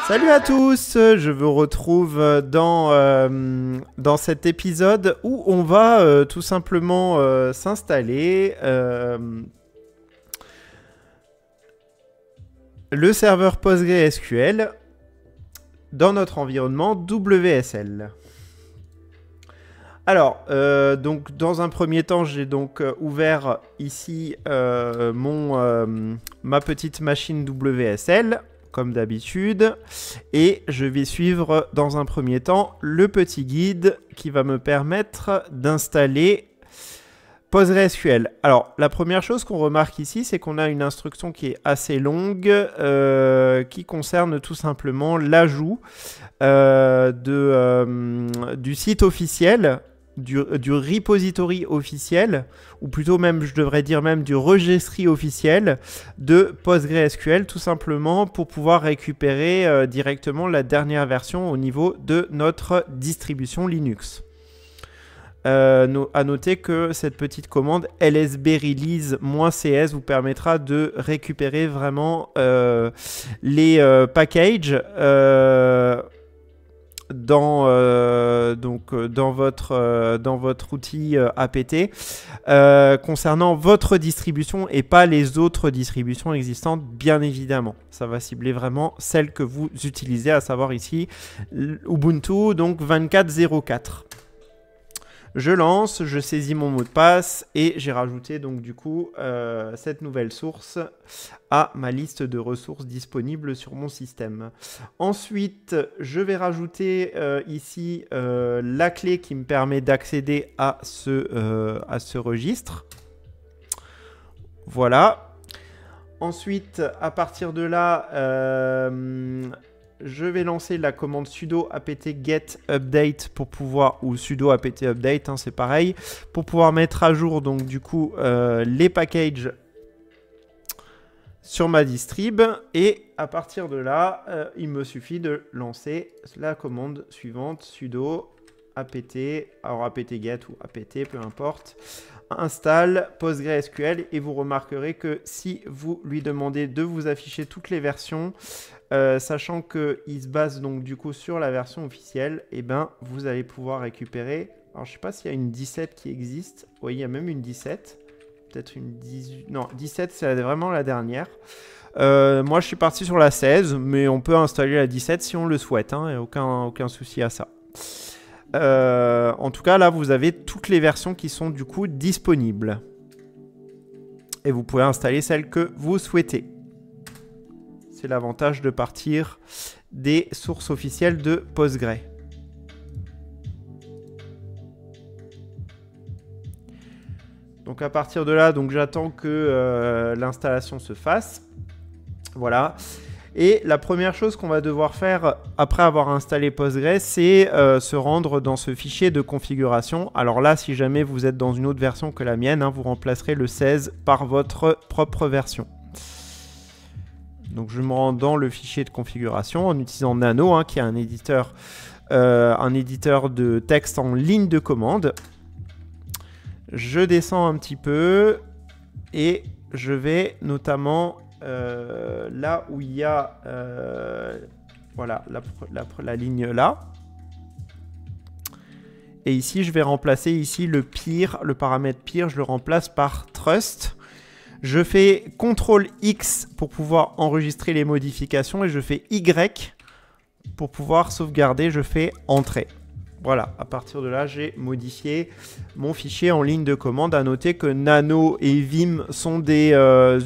Salut à tous, je vous retrouve dans cet épisode où on va tout simplement s'installer le serveur PostgreSQL dans notre environnement WSL. Alors, donc dans un premier temps, j'ai donc ouvert ici ma petite machine WSL, comme d'habitude, et je vais suivre dans un premier temps le petit guide qui va me permettre d'installer PostgreSQL. Alors, la première chose qu'on remarque ici, c'est qu'on a une instruction qui est assez longue, qui concerne tout simplement l'ajout du site officiel, du repository officiel, ou plutôt même, je devrais dire même du registry officiel de PostgreSQL, tout simplement pour pouvoir récupérer directement la dernière version au niveau de notre distribution Linux. À noter que cette petite commande lsbrelease-cs vous permettra de récupérer vraiment les packages dans votre outil apt concernant votre distribution et pas les autres distributions existantes, bien évidemment. Ça va cibler vraiment celle que vous utilisez, à savoir ici Ubuntu, donc 24.04. Je lance, je saisis mon mot de passe et j'ai rajouté donc du coup cette nouvelle source à ma liste de ressources disponibles sur mon système. Ensuite, je vais rajouter ici la clé qui me permet d'accéder à ce registre. Voilà. Ensuite, à partir de là, je vais lancer la commande sudo apt-get update pour pouvoir, ou sudo apt-update, hein, c'est pareil, pour pouvoir mettre à jour donc du coup les packages sur ma distrib. Et à partir de là, il me suffit de lancer la commande suivante, sudo apt, alors apt-get ou apt, peu importe, installe PostgreSQL, et vous remarquerez que si vous lui demandez de vous afficher toutes les versions, sachant qu'il se base donc du coup sur la version officielle, et ben vous allez pouvoir récupérer, alors je sais pas s'il y a une 17 qui existe, oui il y a même une 17, peut-être une 18, non 17 c'est vraiment la dernière. Moi je suis parti sur la 16, mais on peut installer la 17 si on le souhaite, hein, et aucun souci à ça. En tout cas là vous avez toutes les versions qui sont du coup disponibles, et vous pouvez installer celle que vous souhaitez. C'est l'avantage de partir des sources officielles de Postgre. Donc à partir de là, donc j'attends que l'installation se fasse. Voilà. Et la première chose qu'on va devoir faire après avoir installé Postgre, c'est se rendre dans ce fichier de configuration. Alors là, si jamais vous êtes dans une autre version que la mienne, hein, vous remplacerez le 16 par votre propre version. Donc je me rends dans le fichier de configuration en utilisant Nano, hein, qui est un éditeur de texte en ligne de commande. Je descends un petit peu et je vais notamment là où il y a voilà, la ligne là. Et ici, je vais remplacer ici le paramètre peer, je le remplace par trust. Je fais CTRL X pour pouvoir enregistrer les modifications et je fais Y pour pouvoir sauvegarder, je fais Entrée. Voilà, à partir de là, j'ai modifié mon fichier en ligne de commande. À noter que Nano et Vim sont des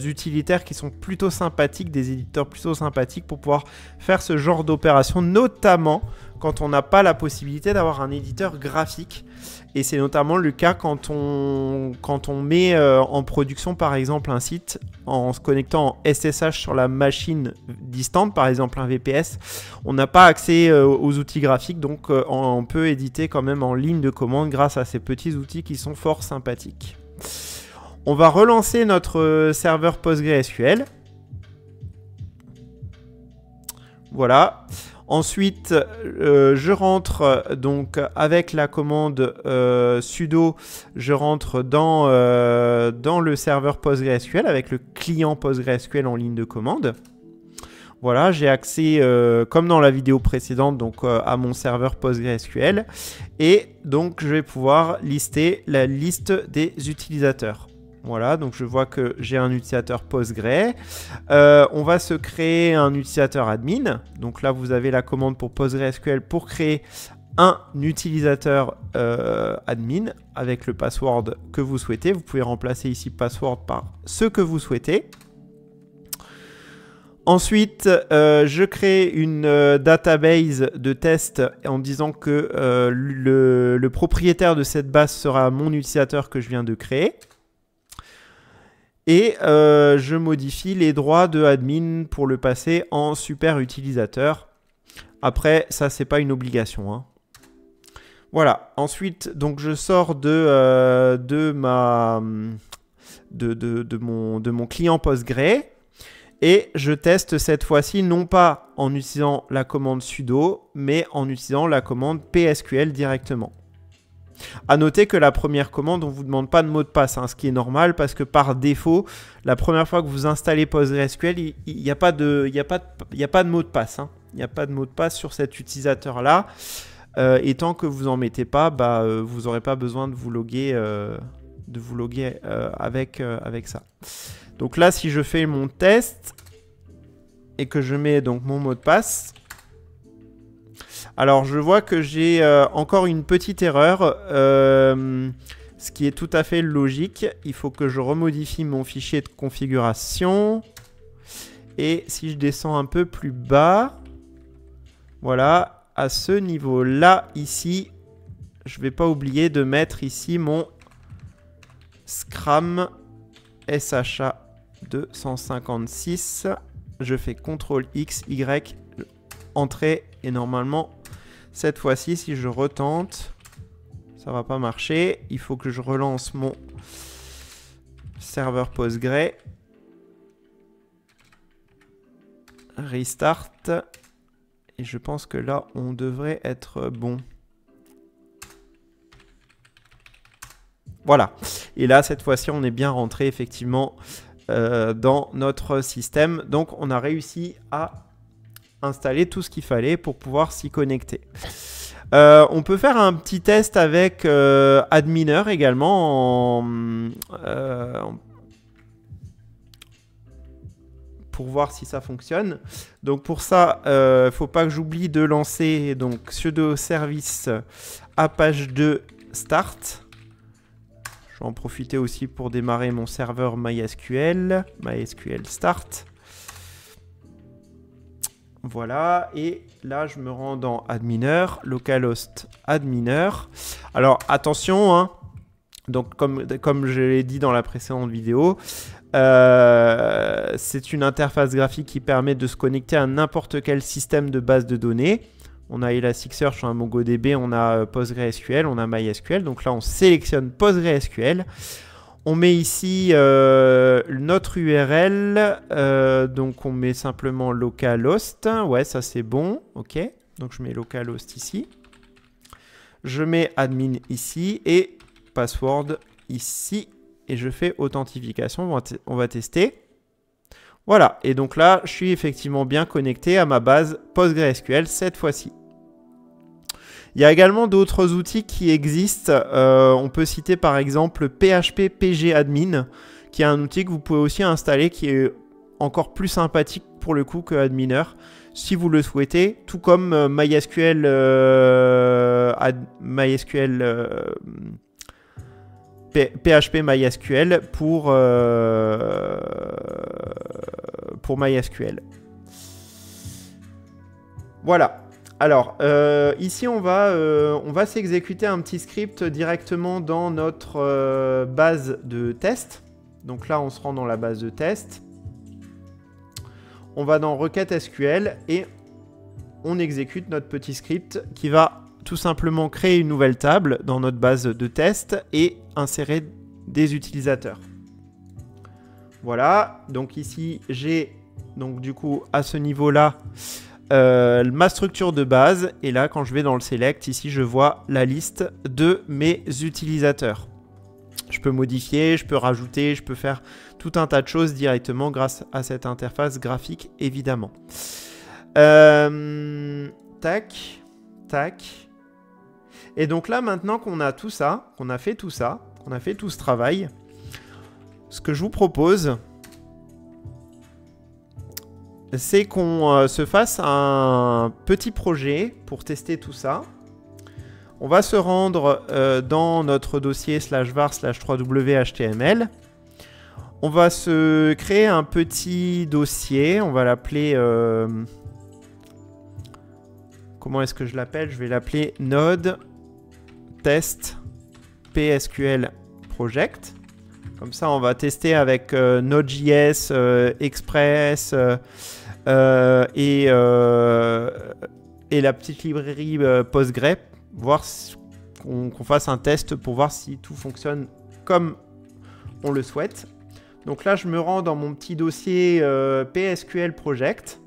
utilitaires qui sont plutôt sympathiques, des éditeurs plutôt sympathiques pour pouvoir faire ce genre d'opération, notamment quand on n'a pas la possibilité d'avoir un éditeur graphique. Et c'est notamment le cas quand on met en production par exemple un site en se connectant en SSH sur la machine distante, par exemple un VPS. On n'a pas accès aux outils graphiques, donc on peut éditer quand même en ligne de commande grâce à ces petits outils qui sont fort sympathiques. On va relancer notre serveur PostgreSQL. Voilà. Ensuite, je rentre donc avec la commande sudo, je rentre dans le serveur PostgreSQL avec le client PostgreSQL en ligne de commande. Voilà, j'ai accès, comme dans la vidéo précédente, donc à mon serveur PostgreSQL. Et donc, je vais pouvoir lister la liste des utilisateurs. Voilà, donc je vois que j'ai un utilisateur Postgre. On va se créer un utilisateur admin. Donc là, vous avez la commande pour PostgreSQL pour créer un utilisateur admin avec le password que vous souhaitez. Vous pouvez remplacer ici password par ce que vous souhaitez. Ensuite, je crée une database de test en disant que le propriétaire de cette base sera mon utilisateur que je viens de créer. Et je modifie les droits de admin pour le passer en super utilisateur. Après, ça, c'est pas une obligation, hein. Voilà. Ensuite, donc je sors de mon client Postgre. Et je teste cette fois-ci non pas en utilisant la commande sudo, mais en utilisant la commande PSQL directement. À noter que la première commande, on ne vous demande pas de mot de passe, hein, ce qui est normal parce que par défaut, la première fois que vous installez PostgreSQL, il n'y a pas de mot de passe, hein. Il n'y a pas de mot de passe sur cet utilisateur-là. Et tant que vous n'en mettez pas, vous n'aurez pas besoin de vous loguer, avec ça. Donc là, si je fais mon test et que je mets donc mon mot de passe, alors je vois que j'ai encore une petite erreur, ce qui est tout à fait logique. Il faut que je remodifie mon fichier de configuration. Et si je descends un peu plus bas, voilà, à ce niveau-là, ici, je ne vais pas oublier de mettre ici mon Scram SHA 256, je fais CTRL X, Y, entrée, et normalement, cette fois-ci, si je retente, ça va pas marcher. Il faut que je relance mon serveur Postgre. Restart. Et je pense que là, on devrait être bon. Voilà. Et là, cette fois-ci, on est bien rentré, effectivement, dans notre système. Donc, on a réussi à installer tout ce qu'il fallait pour pouvoir s'y connecter. On peut faire un petit test avec Adminer également pour voir si ça fonctionne. Donc, pour ça, il ne faut pas que j'oublie de lancer donc sudo service Apache 2 start. Je vais en profiter aussi pour démarrer mon serveur MySQL start. Voilà, et là je me rends dans Adminer, localhost Adminer. Alors attention, hein, donc comme je l'ai dit dans la précédente vidéo, c'est une interface graphique qui permet de se connecter à n'importe quel système de base de données. On a Elasticsearch, on a MongoDB, on a PostgreSQL, on a MySQL. Donc là, on sélectionne PostgreSQL. On met ici notre URL. Donc on met simplement localhost. Ouais, ça c'est bon. OK. Donc je mets localhost ici. Je mets admin ici et password ici. Et je fais authentification. On va tester. Voilà. Et donc là, je suis effectivement bien connecté à ma base PostgreSQL cette fois-ci. Il y a également d'autres outils qui existent. On peut citer par exemple PHP pgadmin, qui est un outil que vous pouvez aussi installer, qui est encore plus sympathique pour le coup que Adminer, si vous le souhaitez, tout comme MySQL, PHP MySQL pour MySQL. Voilà. Alors, ici, on va s'exécuter un petit script directement dans notre base de test. Donc là, on se rend dans la base de test. On va dans requête SQL et on exécute notre petit script qui va tout simplement créer une nouvelle table dans notre base de test et insérer des utilisateurs. Voilà. Donc ici, j'ai donc du coup à ce niveau-là ma structure de base, et là quand je vais dans le select, ici je vois la liste de mes utilisateurs. Je peux modifier, je peux rajouter, je peux faire tout un tas de choses directement grâce à cette interface graphique, évidemment. Tac, tac. Et donc là, maintenant qu'on a tout ça, qu'on a fait tout ça, qu'on a fait tout ce travail, ce que je vous propose, c'est qu'on se fasse un petit projet pour tester tout ça. On va se rendre dans notre dossier /var/3w-html. On va se créer un petit dossier. On va l'appeler... comment est-ce que je l'appelle? Je vais l'appeler Node Test PSQL Project. Comme ça, on va tester avec Node.js, Express et la petite librairie Postgre. Voir qu'on fasse un test pour voir si tout fonctionne comme on le souhaite. Donc là, je me rends dans mon petit dossier PSQL Project.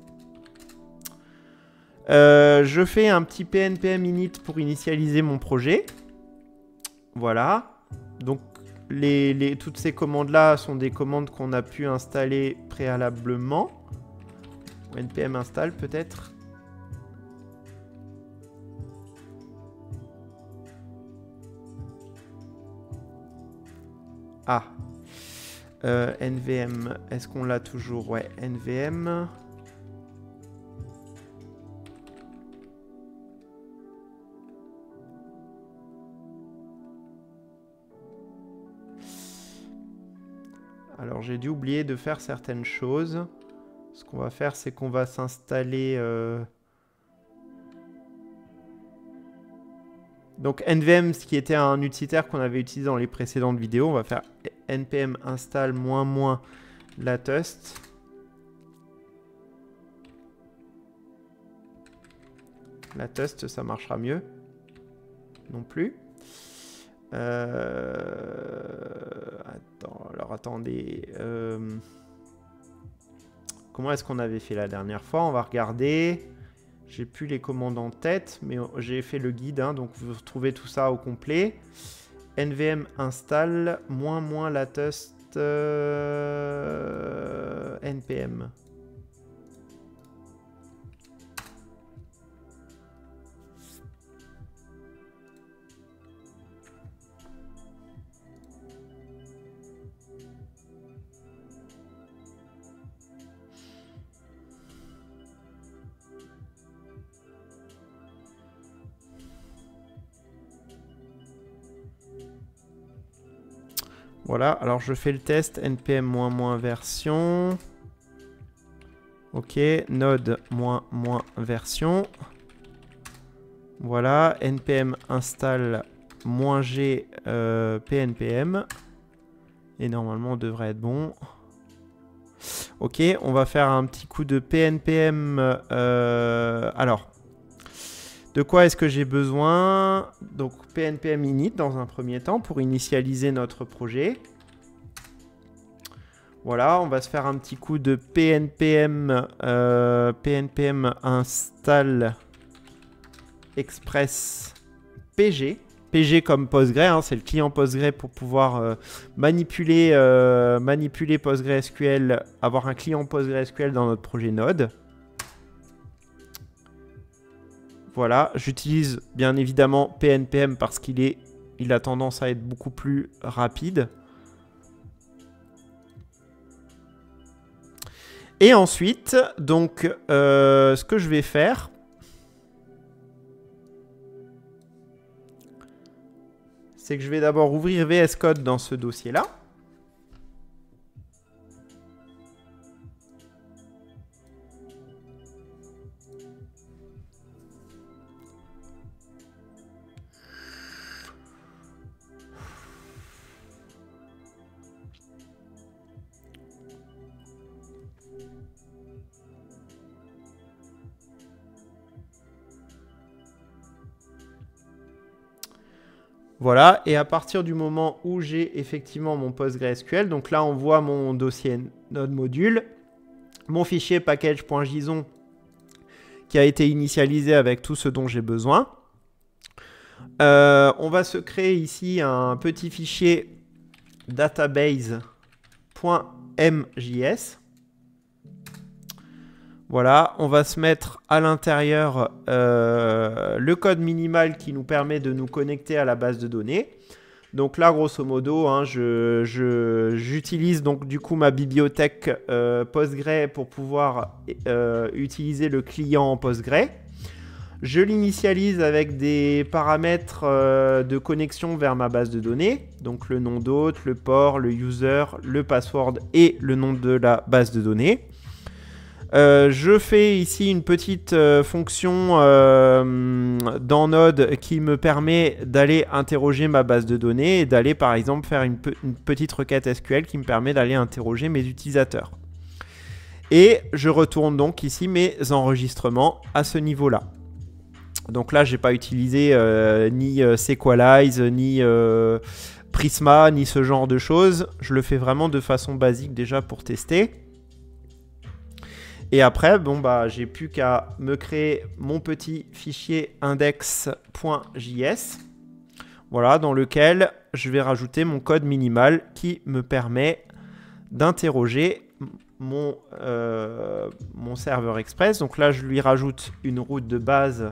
Je fais un petit npm init pour initialiser mon projet. Voilà. Donc, toutes ces commandes-là sont des commandes qu'on a pu installer préalablement. npm install peut-être. Ah. NVM, est-ce qu'on l'a toujours? Ouais, NVM. Alors, j'ai dû oublier de faire certaines choses. Ce qu'on va faire, c'est qu'on va s'installer... Donc NVM, ce qui était un utilitaire qu'on avait utilisé dans les précédentes vidéos, on va faire npm install -- latest. Latest, ça marchera mieux. Non plus. Attendez. Comment est-ce qu'on avait fait la dernière fois? On va regarder. J'ai plus les commandes en tête, mais j'ai fait le guide, hein, donc vous retrouvez tout ça au complet. NVM install -- latest npm. Voilà, alors je fais le test npm -- version. Ok, node -- version. Voilà, npm install -g pnpm. Et normalement, on devrait être bon. Ok, on va faire un petit coup de pnpm. Alors, de quoi est-ce que j'ai besoin? Donc, pnpm init dans un premier temps pour initialiser notre projet. Voilà, on va se faire un petit coup de pnpm install express pg. PG comme Postgre, hein, c'est le client Postgre pour pouvoir manipuler PostgreSQL, avoir un client PostgreSQL dans notre projet Node. Voilà, j'utilise bien évidemment pnpm parce qu'il a tendance à être beaucoup plus rapide. Et ensuite, donc, ce que je vais faire, c'est que je vais d'abord ouvrir VS Code dans ce dossier-là. Voilà, et à partir du moment où j'ai effectivement mon PostgreSQL, donc là on voit mon dossier Node module, mon fichier package.json qui a été initialisé avec tout ce dont j'ai besoin. On va se créer ici un petit fichier database.mjs. Voilà, on va se mettre à l'intérieur le code minimal qui nous permet de nous connecter à la base de données. Donc là, grosso modo, hein, j'utilise donc du coup ma bibliothèque Postgre pour pouvoir utiliser le client en Postgre. Je l'initialise avec des paramètres de connexion vers ma base de données. Donc le nom d'hôte, le port, le user, le password et le nom de la base de données. Je fais ici une petite fonction dans Node qui me permet d'aller interroger ma base de données et d'aller par exemple faire une petite requête SQL qui me permet d'aller interroger mes utilisateurs. Et je retourne donc ici mes enregistrements à ce niveau-là. Donc là, je n'ai pas utilisé ni Sequalize, ni Prisma, ni ce genre de choses. Je le fais vraiment de façon basique déjà pour tester. Et après, bon, bah, j'ai plus qu'à me créer mon petit fichier index.js, voilà, dans lequel je vais rajouter mon code minimal qui me permet d'interroger mon serveur express. Donc là, je lui rajoute une route de base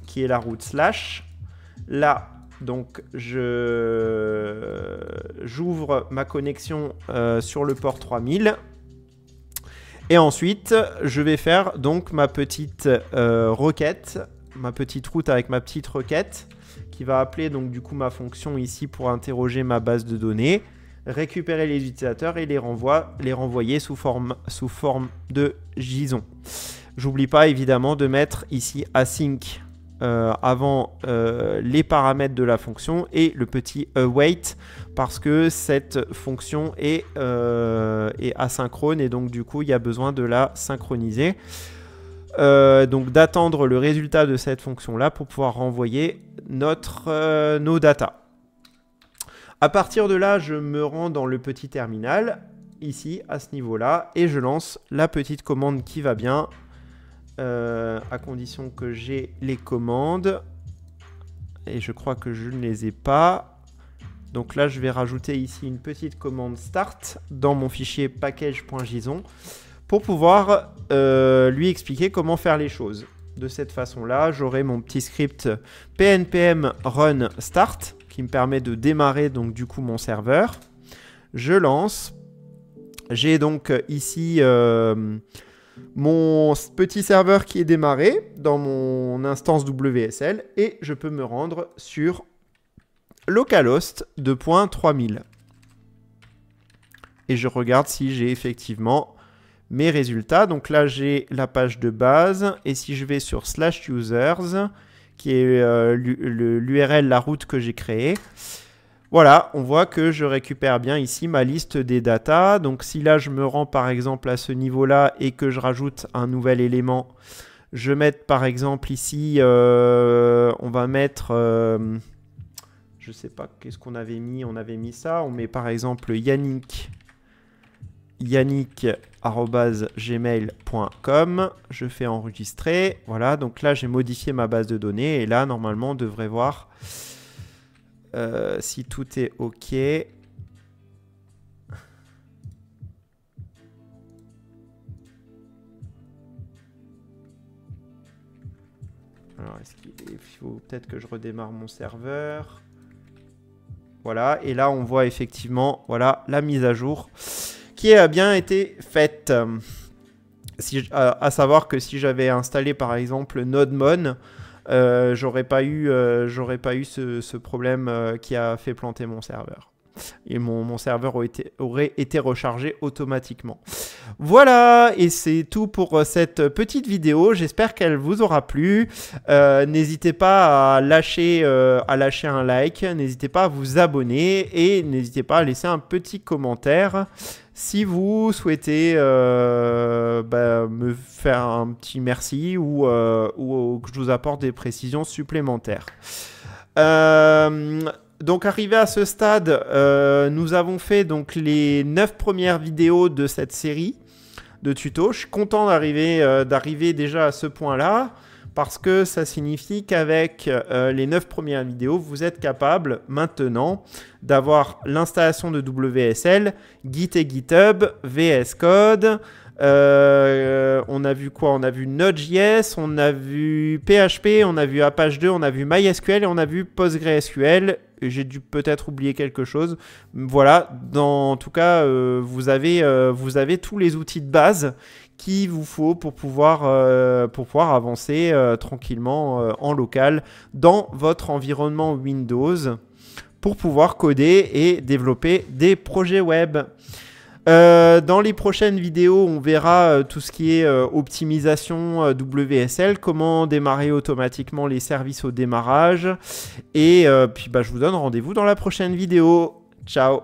qui est la route /. Là, donc, j'ouvre ma connexion sur le port 3000. Et ensuite, je vais faire donc ma petite requête, ma petite route avec ma petite requête qui va appeler donc du coup ma fonction ici pour interroger ma base de données, récupérer les utilisateurs et les renvoyer sous forme de JSON. J'oublie pas évidemment de mettre ici async avant les paramètres de la fonction et le petit await parce que cette fonction est asynchrone et donc du coup il y a besoin de la synchroniser. Donc d'attendre le résultat de cette fonction là pour pouvoir renvoyer nos data. À partir de là, je me rends dans le petit terminal ici à ce niveau là et je lance la petite commande qui va bien. À condition que j'ai les commandes. Et je crois que je ne les ai pas. Donc là, je vais rajouter ici une petite commande start dans mon fichier package.json pour pouvoir lui expliquer comment faire les choses. De cette façon-là, j'aurai mon petit script pnpm run start qui me permet de démarrer donc du coup mon serveur. Je lance. J'ai donc ici mon petit serveur qui est démarré dans mon instance WSL et je peux me rendre sur localhost 2.3000. Et je regarde si j'ai effectivement mes résultats. Donc là, j'ai la page de base et si je vais sur /users, qui est l'URL, la route que j'ai créée, voilà, on voit que je récupère bien ici ma liste des datas. Donc si là, je me rends par exemple à ce niveau-là et que je rajoute un nouvel élément, je vais mettre par exemple ici, on va mettre, je sais pas, qu'est-ce qu'on avait mis? On avait mis ça, on met par exemple yannick@gmail.com, je fais enregistrer, voilà, donc là j'ai modifié ma base de données et là normalement on devrait voir si tout est OK. Alors, il faut peut-être que je redémarre mon serveur. Voilà, et là on voit effectivement voilà, la mise à jour qui a bien été faite. À savoir que si j'avais installé par exemple NodeMon, j'aurais pas eu ce problème qui a fait planter mon serveur. Et mon serveur aurait été rechargé automatiquement. Voilà, et c'est tout pour cette petite vidéo. J'espère qu'elle vous aura plu. N'hésitez pas à lâcher un like, n'hésitez pas à vous abonner et n'hésitez pas à laisser un petit commentaire si vous souhaitez me faire un petit merci ou que je vous apporte des précisions supplémentaires. Donc arrivé à ce stade, nous avons fait donc les 9 premières vidéos de cette série de tutos. Je suis content d'arriver déjà à ce point-là parce que ça signifie qu'avec les 9 premières vidéos, vous êtes capable maintenant d'avoir l'installation de WSL, Git et GitHub, VS Code. On a vu quoi? On a vu Node.js, on a vu PHP, on a vu Apache 2, on a vu MySQL et on a vu PostgreSQL. J'ai dû peut-être oublier quelque chose. Voilà, en tout cas, vous avez tous les outils de base qu'il vous faut pour pouvoir avancer tranquillement en local dans votre environnement Windows pour pouvoir coder et développer des projets web. Dans les prochaines vidéos, on verra tout ce qui est optimisation WSL, comment démarrer automatiquement les services au démarrage. Et puis je vous donne rendez-vous dans la prochaine vidéo. Ciao!